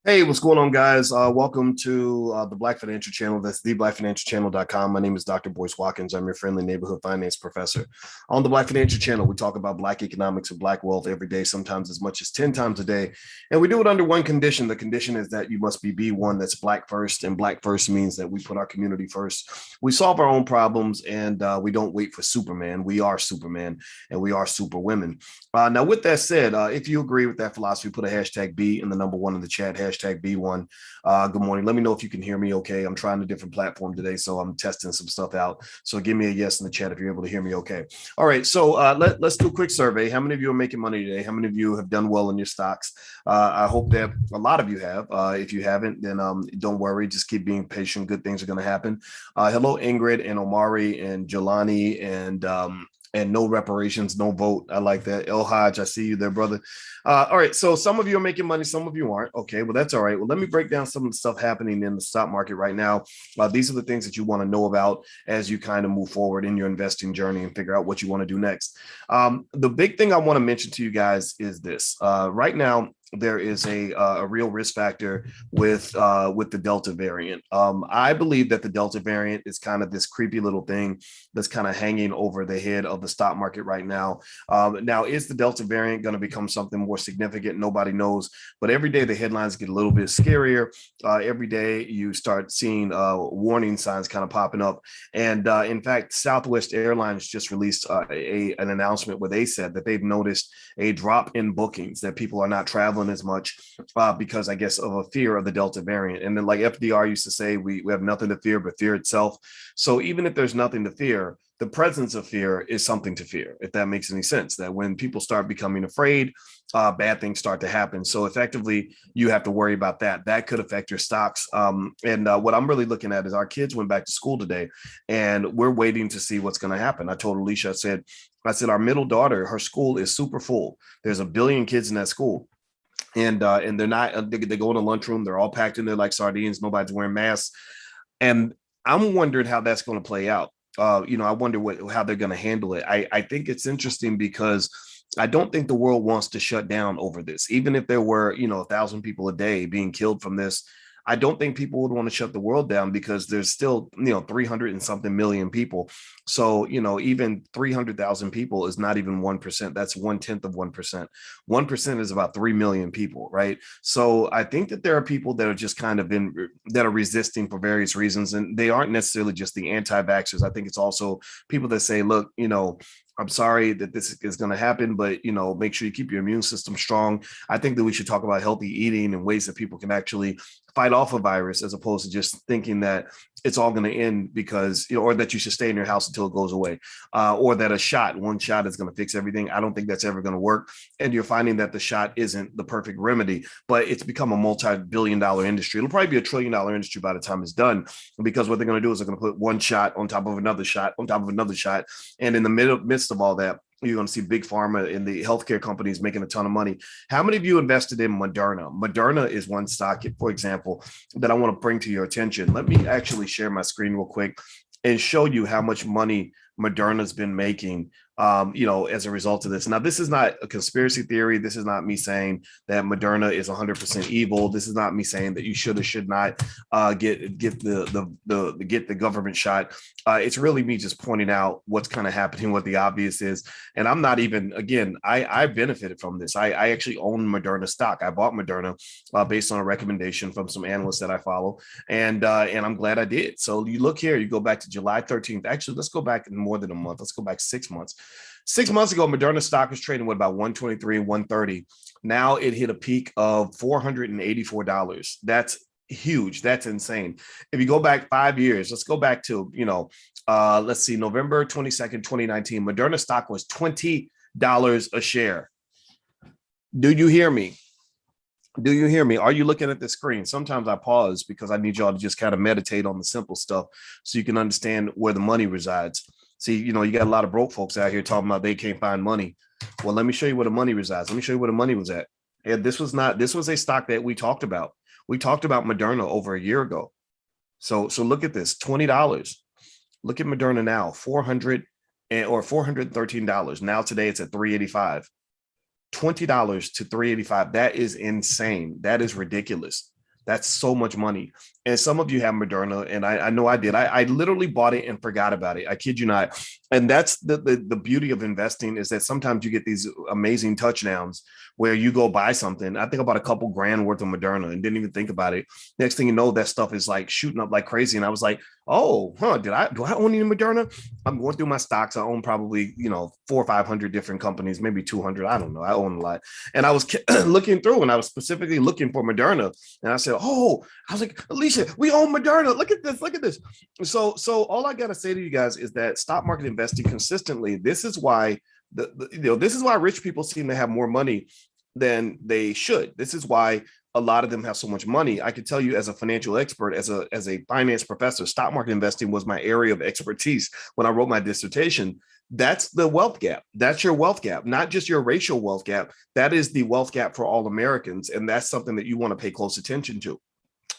Hey, what's going on, guys? Welcome to the Black Financial Channel. That's theblackfinancialchannel.com. My name is Dr. Boyce Watkins. I'm your friendly neighborhood finance professor. On the Black Financial Channel, we talk about Black economics and Black wealth every day, sometimes as much as 10 times a day. And we do it under one condition. The condition is that you must be B1, that's Black first. And Black first means that we put our community first. We solve our own problems and we don't wait for Superman. We are Superman and we are Superwomen. Now, with that said, if you agree with that philosophy, put a hashtag B in the number one in the chat, hashtag B1. Good morning. Let me know if you can hear me okay. I'm trying a different platform today, so I'm testing some stuff out. So give me a yes in the chat if you're able to hear me okay. All right, so let's do a quick survey. How many of you are making money today? How many of you have done well in your stocks? I hope that a lot of you have. If you haven't, then don't worry. Just keep being patient. Good things are going to happen. Hello, Ingrid and Omari and Jelani and no reparations, no vote. I like that. El Hodge, I see you there, brother. All right, so some of you are making money, some of you aren't. Okay, well, that's all right. Well, let me break down some of the stuff happening in the stock market right now. These are the things that you want to know about as you kind of move forward in your investing journey and figure out what you want to do next. The big thing I want to mention to you guys is this. Right now, there is a real risk factor with the Delta variant. I believe that the Delta variant is kind of this creepy little thing that's kind of hanging over the head of the stock market right now. Now, is the Delta variant going to become something more significant? Nobody knows. But every day the headlines get a little bit scarier. Every day you start seeing warning signs kind of popping up. And in fact, Southwest Airlines just released an announcement where they said that they've noticed a drop in bookings, that people are not traveling as much because I guess of a fear of the Delta variant. And then like FDR used to say, we have nothing to fear but fear itself. So even if there's nothing to fear, the presence of fear is something to fear, if that makes any sense, that when people start becoming afraid, bad things start to happen. So effectively, you have to worry about that. That could affect your stocks. And what I'm really looking at is our kids went back to school today, and we're waiting to see what's going to happen. I told Alicia, I said, our middle daughter, her school is super full. There's 1 billion kids in that school. And they're not, they go in the lunchroom, they're all packed in there like sardines, nobody's wearing masks. And I'm wondering how that's going to play out. I wonder how they're going to handle it. I think it's interesting because I don't think the world wants to shut down over this. Even if there were, 1,000 people a day being killed from this, I don't think people would want to shut the world down because there's still, 300 and something million people. So, even 300,000 people is not even 1%. That's 1/10 of 1%. 1% is about 3 million people, right? So I think that there are people that are just kind of that are resisting for various reasons. And they aren't necessarily just the anti-vaxxers. I think it's also people that say, look, I'm sorry that this is going to happen, but make sure you keep your immune system strong. I think that we should talk about healthy eating and ways that people can actually fight off a virus, as opposed to just thinking that it's all going to end because, or that you should stay in your house until it goes away, or that one shot is going to fix everything. I don't think that's ever going to work. And you're finding that the shot isn't the perfect remedy, but it's become a multi-billion-dollar industry. It'll probably be $1 trillion industry by the time it's done, because what they're going to do is they're going to put one shot on top of another shot on top of another shot. And in the midst of all that, you're going to see big pharma and the healthcare companies making a ton of money. How many of you invested in Moderna? Moderna is one stock, for example, that I want to bring to your attention. Let me actually share my screen real quick and show you how much money Moderna's been making, as a result of this. Now, this is not a conspiracy theory. This is not me saying that Moderna is 100% evil. This is not me saying that you should or should not get the government shot. It's really me just pointing out what's kind of happening, what the obvious is. And I'm not even, again, I benefited from this. I actually own Moderna stock. I bought Moderna based on a recommendation from some analysts that I follow. And I'm glad I did. So you look here, you go back to July 13th. Actually, let's go back in more than a month. Let's go back 6 months. 6 months ago, Moderna stock was trading with about 123 and 130. Now it hit a peak of $484. That's huge. That's insane. If you go back 5 years, let's go back to, let's see, November 22nd, 2019, Moderna stock was $20 a share. Do you hear me? Do you hear me? Are you looking at the screen? Sometimes I pause because I need y'all to just kind of meditate on the simple stuff so you can understand where the money resides. See, you got a lot of broke folks out here talking about they can't find money. Well, let me show you where the money resides. Let me show you where the money was at. And this was a stock that we talked about. We talked about Moderna over a year ago. So look at this, $20. Look at Moderna now, $413. Now today it's at $385. $20 to $385. That is insane. That is ridiculous. That's so much money. And some of you have Moderna, and I know I did. I literally bought it and forgot about it. I kid you not. And that's the beauty of investing, is that sometimes you get these amazing touchdowns where you go buy something. I think about a couple grand worth of Moderna and didn't even think about it. Next thing you know, that stuff is like shooting up like crazy. And I was like, oh, do I own any Moderna? I'm going through my stocks. I own probably, 400 or 500 different companies, maybe 200. I don't know. I own a lot. And I was looking through, and I was specifically looking for Moderna. And I said, oh, I was like, Alicia, we own Moderna. Look at this. Look at this. So all I got to say to you guys is that stock market investing consistently, this is why this is why rich people seem to have more money than they should. This is why a lot of them have so much money. I can tell you, as a financial expert, as a finance professor, stock market investing was my area of expertise when I wrote my dissertation. That's the wealth gap. That's your wealth gap, not just your racial wealth gap. That is the wealth gap for all Americans. And that's something that you want to pay close attention to.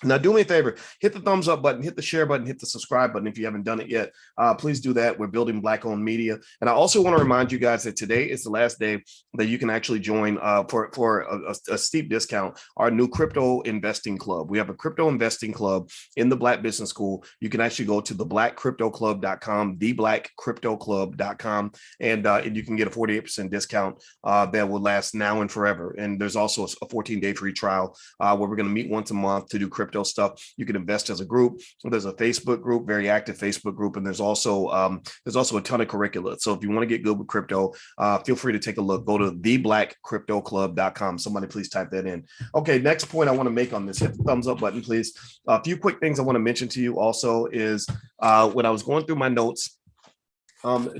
Now, do me a favor, hit the thumbs up button, hit the share button, hit the subscribe button if you haven't done it yet. Please do that. We're building Black-owned media. And I also want to remind you guys that today is the last day that you can actually join for a steep discount, our new crypto investing club. We have a crypto investing club in the Black Business School. You can actually go to theblackcryptoclub.com, theblackcryptoclub.com, and you can get a 48% discount that will last now and forever. And there's also a 14-day free trial where we're going to meet once a month to do crypto stuff. You can invest as a group. There's a Facebook group, very active Facebook group, and there's also a ton of curricula. So if you want to get good with crypto, feel free to take a look. Go to theblackcryptoclub.com. Somebody please type that in. Okay, next point I want to make on this, hit the thumbs up button, please. A few quick things I want to mention to you also is when I was going through my notes,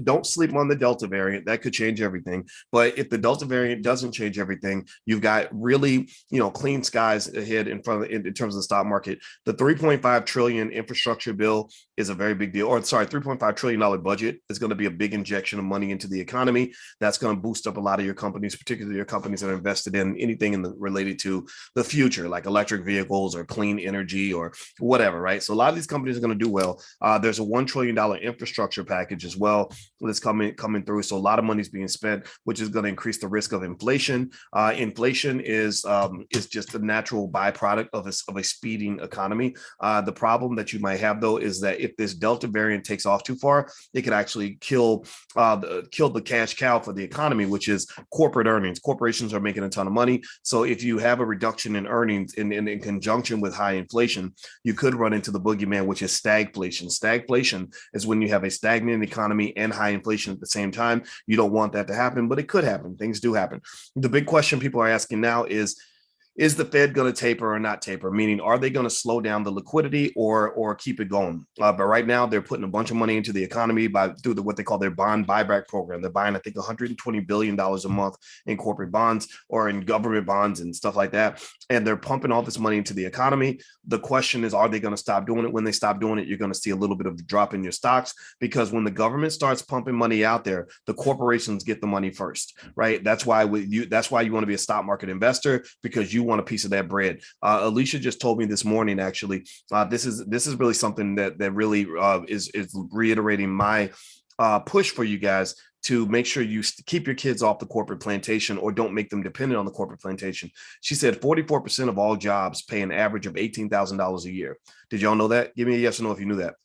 don't sleep on the Delta variant. That could change everything. But if the Delta variant doesn't change everything, you've got really, clean skies ahead in terms of the stock market. The $3.5 trillion infrastructure bill is a very big deal. Or sorry, $3.5 trillion budget is going to be a big injection of money into the economy. That's going to boost up a lot of your companies, particularly your companies that are invested in anything related to the future, like electric vehicles or clean energy or whatever, right? So a lot of these companies are going to do well. There's a $1 trillion infrastructure package as well that's coming through. So a lot of money is being spent, which is going to increase the risk of inflation. Inflation is just a natural byproduct of a speeding economy. The problem that you might have, though, is that if this Delta variant takes off too far, it could actually kill the cash cow for the economy, which is corporate earnings. Corporations are making a ton of money. So if you have a reduction in earnings in conjunction with high inflation, you could run into the boogeyman, which is stagflation. Stagflation is when you have a stagnant economy and high inflation at the same time. You don't want that to happen, but it could happen. Things do happen. The big question people are asking now is the Fed going to taper or not taper? Meaning, are they going to slow down the liquidity or keep it going? But right now, they're putting a bunch of money into the economy through what they call their bond buyback program. They're buying, I think, $120 billion a month in corporate bonds or in government bonds and stuff like that. And they're pumping all this money into the economy. The question is, are they going to stop doing it? When they stop doing it, you're going to see a little bit of a drop in your stocks, because when the government starts pumping money out there, the corporations get the money first, right? That's why you want to be a stock market investor, because you want a piece of that bread. Alicia just told me this morning, actually, this is really something that really is reiterating my push for you guys to make sure you keep your kids off the corporate plantation or don't make them dependent on the corporate plantation. She said 44% of all jobs pay an average of $18,000 a year. Did y'all know that? Give me a yes or no if you knew that.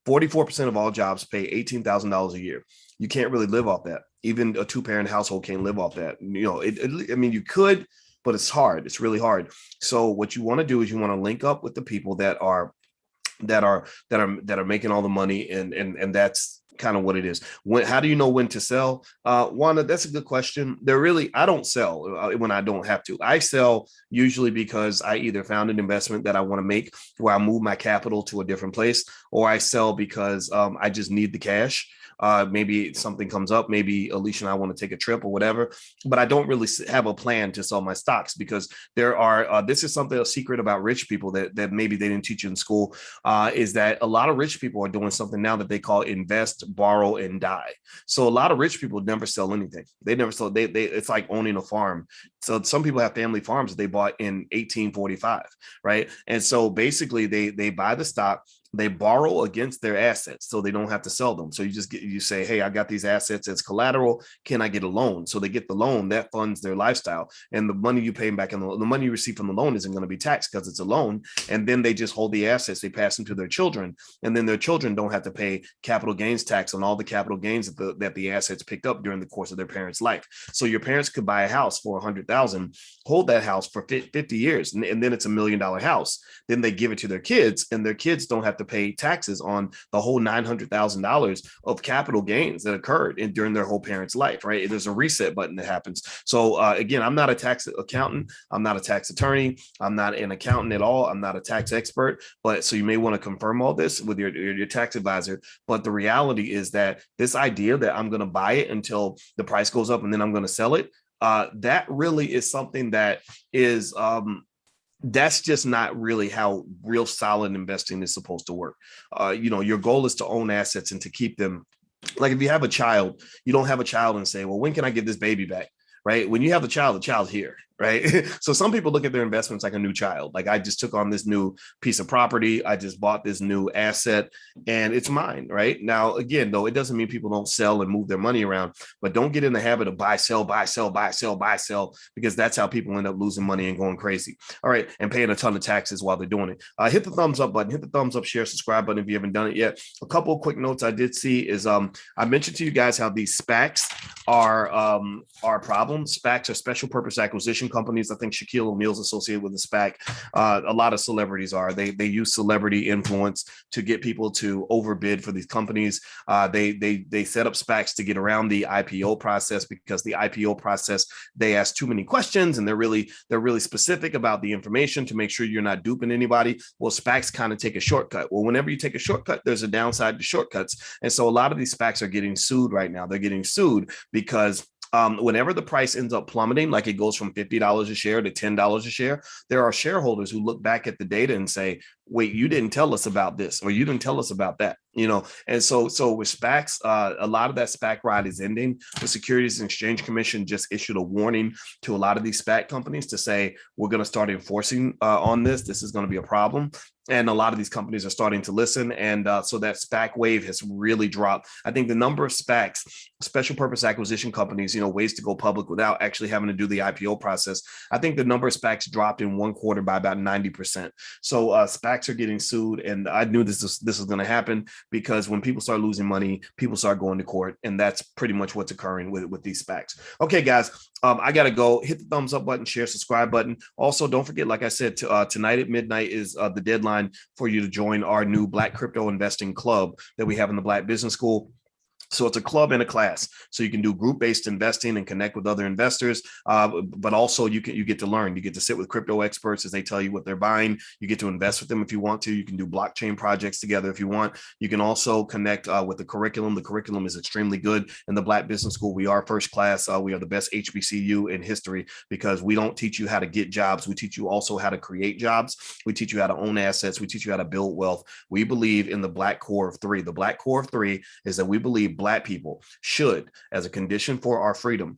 44% of all jobs pay $18,000 a year. You can't really live off that. Even a two-parent household can't live off that. You could, but it's hard. It's really hard. So what you want to do is you want to link up with the people that are making all the money, and that's kind of what it is. How do you know when to sell? Wanda, that's a good question. I don't sell when I don't have to. I sell usually because I either found an investment that I want to make where I move my capital to a different place, or I sell because I just need the cash. Maybe something comes up, maybe Alicia and I want to take a trip or whatever, but I don't really have a plan to sell my stocks, because this is a secret about rich people that maybe they didn't teach you in school, is that a lot of rich people are doing something now that they call invest, borrow, and die. So a lot of rich people never sell anything. They never sell. It's like owning a farm. So some people have family farms that they bought in 1845, right? And so basically they buy the stock, they borrow against their assets so they don't have to sell them. So you say, hey, I got these assets as collateral. Can I get a loan? So they get the loan that funds their lifestyle. And the money you pay back, and the money you receive from the loan isn't going to be taxed because it's a loan. And then they just hold the assets, they pass them to their children. And then their children don't have to pay capital gains tax on all the capital gains that the assets picked up during the course of their parents' life. So your parents could buy a house for $100,000, hold that house for 50 years, and then it's $1 million house. Then they give it to their kids, and their kids don't have to pay taxes on the whole $900,000 of capital gains that occurred during their whole parents' life, right? There's a reset button that happens. So again, I'm not a tax accountant. I'm not a tax attorney. I'm not an accountant at all. I'm not a tax expert, but so you may want to confirm all this with your tax advisor. But the reality is that this idea that I'm going to buy it until the price goes up and then I'm going to sell it, that really is something that is that's just not really how real solid investing is supposed to work. Your goal is to own assets and to keep them. Like if you have a child, you don't have a child and say, well, when can I get this baby back? Right? When you have the child's here, right? So some people look at their investments like a new child. Like I just took on this new piece of property. I just bought this new asset and it's mine, right? Now, again, though, it doesn't mean people don't sell and move their money around, but don't get in the habit of buy, sell, because that's how people end up losing money and going crazy. All right. And paying a ton of taxes while they're doing it. Hit the thumbs up button, hit the thumbs up, share, subscribe button if you haven't done it yet. A couple of quick notes I did see is I mentioned to you guys how these SPACs are a problem. SPACs are special purpose acquisition companies. I think Shaquille O'Neal's associated with the SPAC. A lot of celebrities are. They use celebrity influence to get people to overbid for these companies. They set up SPACs to get around the IPO process because the IPO process, they ask too many questions and they're really specific about the information to make sure you're not duping anybody. Well, SPACs kind of take a shortcut. Well, whenever you take a shortcut, there's a downside to shortcuts. And so a lot of these SPACs are getting sued right now. They're getting sued because whenever the price ends up plummeting, like it goes from $50 a share to $10 a share, there are shareholders who look back at the data and say, wait, you didn't tell us about this, or you didn't tell us about that, And so with SPACs, a lot of that SPAC ride is ending. The Securities and Exchange Commission just issued a warning to a lot of these SPAC companies to say, we're going to start enforcing on this. This is going to be a problem. And a lot of these companies are starting to listen. And so that SPAC wave has really dropped. I think the number of SPACs, special purpose acquisition companies, ways to go public without actually having to do the IPO process, I think the number of SPACs dropped in one quarter by about 90%. So SPACs are getting sued. And I knew this was going to happen because when people start losing money, people start going to court. And that's pretty much what's occurring with these SPACs. Okay, guys, I got to go. Hit the thumbs up button, share, subscribe button. Also, don't forget, like I said, tonight at midnight is the deadline for you to join our new Black Crypto Investing Club that we have in the Black Business School. So it's a club and a class. So you can do group-based investing and connect with other investors, but also you get to learn. You get to sit with crypto experts as they tell you what they're buying. You get to invest with them if you want to. You can do blockchain projects together if you want. You can also connect with the curriculum. The curriculum is extremely good. In the Black Business School, we are first class. We are the best HBCU in history because we don't teach you how to get jobs. We teach you also how to create jobs. We teach you how to own assets. We teach you how to build wealth. We believe in the Black core of three. The Black core of three is that we believe Black people should, as a condition for our freedom,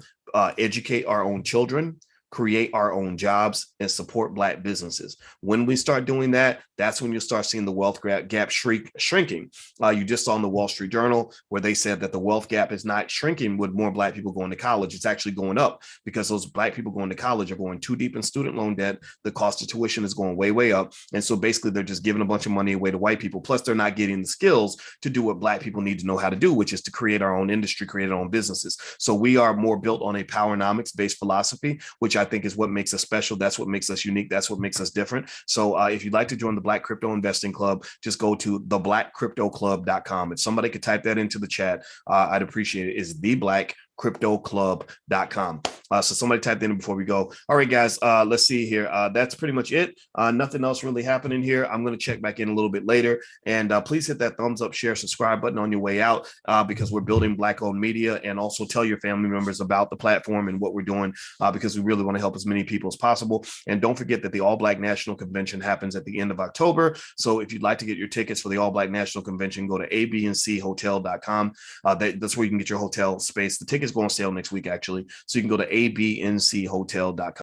educate our own children, create our own jobs, and support Black businesses. When we start doing that, that's when you'll start seeing the wealth gap shrinking. You just saw in the Wall Street Journal where they said that the wealth gap is not shrinking with more Black people going to college. It's actually going up because those Black people going to college are going too deep in student loan debt. The cost of tuition is going way, way up. And so basically they're just giving a bunch of money away to white people. Plus they're not getting the skills to do what Black people need to know how to do, which is to create our own industry, create our own businesses. So we are more built on a powernomics based philosophy, which I think is what makes us special. That's what makes us unique. That's what makes us different. So if you'd like to join the Black Crypto Investing Club, just go to theblackcryptoclub.com. If somebody could type that into the chat, I'd appreciate it. It's theblackcryptoclub.com. So somebody typed in before we go. All right, guys, let's see here. That's pretty much it. Nothing else really happening here. I'm going to check back in a little bit later. And please hit that thumbs up, share, subscribe button on your way out because we're building Black-owned media. And also tell your family members about the platform and what we're doing because we really want to help as many people as possible. And don't forget that the All Black National Convention happens at the end of October. So if you'd like to get your tickets for the All Black National Convention, go to abnchotel.com. That's where you can get your hotel space. The tickets go on sale next week, actually. So you can go to abnchotel.com.